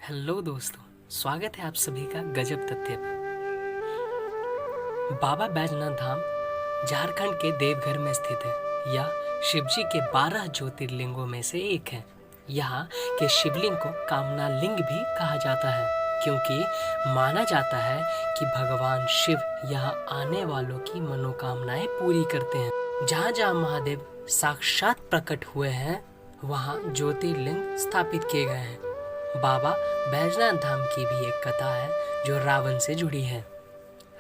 Hello दोस्तों, स्वागत है आप सभी का गजब तथ्य पर। बाबा बैजनाथ धाम झारखंड के देवघर में स्थित है। यह शिवजी के 12 ज्योतिर्लिंगों में से एक है। यहाँ के शिवलिंग को कामना लिंग भी कहा जाता है, क्योंकि माना जाता है कि भगवान शिव यहाँ आने वालों की मनोकामनाएं पूरी करते हैं। जहाँ जहाँ महादेव साक्षात प्रकट हुए हैं, वहाँ ज्योतिर्लिंग स्थापित किए गए हैं। बाबा बैजनाथ धाम की भी एक कथा है जो रावण से जुड़ी है।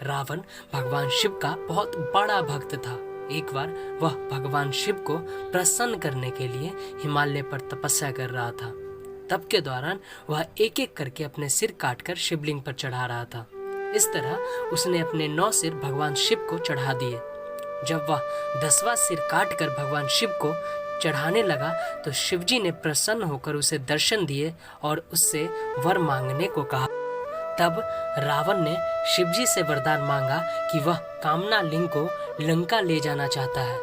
रावण भगवान शिव का बहुत बड़ा भक्त था। एक बार वह भगवान शिव को प्रसन्न करने के लिए हिमालय पर तपस्या कर रहा था। तप के दौरान वह एक एक करके अपने सिर काटकर शिवलिंग पर चढ़ा रहा था। इस तरह उसने अपने 9 सिर भगवान शिव को चढ़ा दिए। जब वह 10वां सिर काटकर भगवान शिव को चढ़ाने लगा तो शिवजी ने प्रसन्न होकर उसे दर्शन दिए और उससे वर मांगने को कहा। तब रावण ने शिवजी से वरदान मांगा कि वह कामना लिंग को लंका ले जाना चाहता है।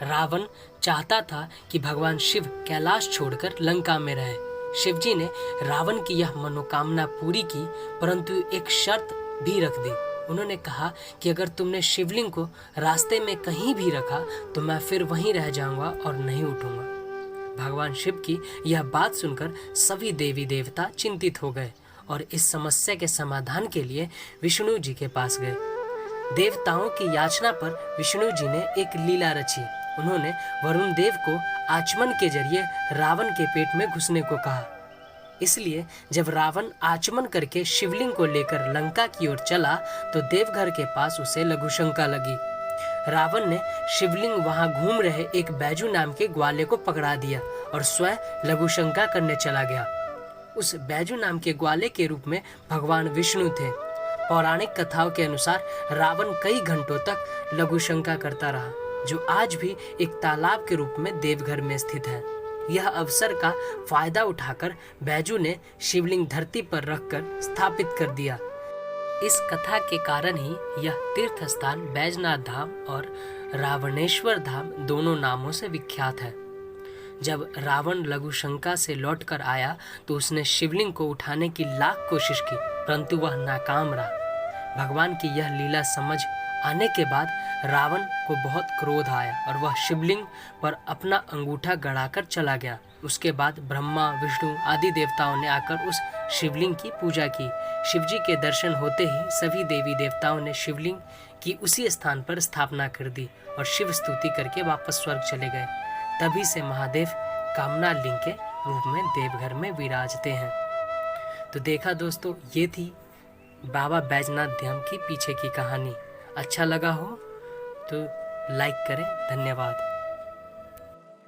रावण चाहता था कि भगवान शिव कैलाश छोड़कर लंका में रहे। शिवजी ने रावण की यह मनोकामना पूरी की, परंतु एक शर्त भी रख दी। उन्होंने कहा कि अगर तुमने शिवलिंग को रास्ते में कहीं भी रखा तो मैं फिर वहीं रह जाऊंगा और नहीं उठूंगा। भगवान शिव की यह बात सुनकर सभी देवी देवता चिंतित हो गए और इस समस्या के समाधान के लिए विष्णु जी के पास गए। देवताओं की याचना पर विष्णु जी ने एक लीला रची। उन्होंने वरुण देव को आचमन के जरिए रावण के पेट में घुसने को कहा। इसलिए जब रावण आचमन करके शिवलिंग को लेकर लंका की ओर चला तो देवघर के पास उसे लघुशंका लगी। रावण ने शिवलिंग वहां घूम रहे एक बैजू नाम के ग्वाले को पकड़ा दिया और स्वयं लघुशंका करने चला गया। उस बैजू नाम के ग्वाले के रूप में भगवान विष्णु थे। पौराणिक कथाओं के अनुसार रावण कई घंटों तक लघुशंका करता रहा, जो आज भी एक तालाब के रूप में देवघर में स्थित है। यह अवसर का फायदा उठाकर बैजू ने शिवलिंग धरती पर रखकर स्थापित कर दिया। इस कथा के कारण ही यह तीर्थ स्थान बैजनाथ धाम और रावणेश्वर धाम दोनों नामों से विख्यात है। जब रावण लघुशंका से लौटकर आया तो उसने शिवलिंग को उठाने की लाख कोशिश की, परंतु वह नाकाम रहा। भगवान की यह लीला समझ आने के बाद रावण को बहुत क्रोध आया और वह शिवलिंग पर अपना अंगूठा गड़ाकर चला गया। उसके बाद ब्रह्मा, विष्णु आदि देवताओं ने आकर उस शिवलिंग की पूजा की। शिवजी के दर्शन होते ही सभी देवी देवताओं ने शिवलिंग की उसी स्थान पर स्थापना कर दी और शिव स्तुति करके वापस स्वर्ग चले गए। तभी से महादेव कामना लिंग के रूप में देवघर में विराजते हैं। तो देखा दोस्तों, ये थी बाबा बैजनाथ धाम की पीछे की कहानी। अच्छा लगा हो तो लाइक करें। धन्यवाद।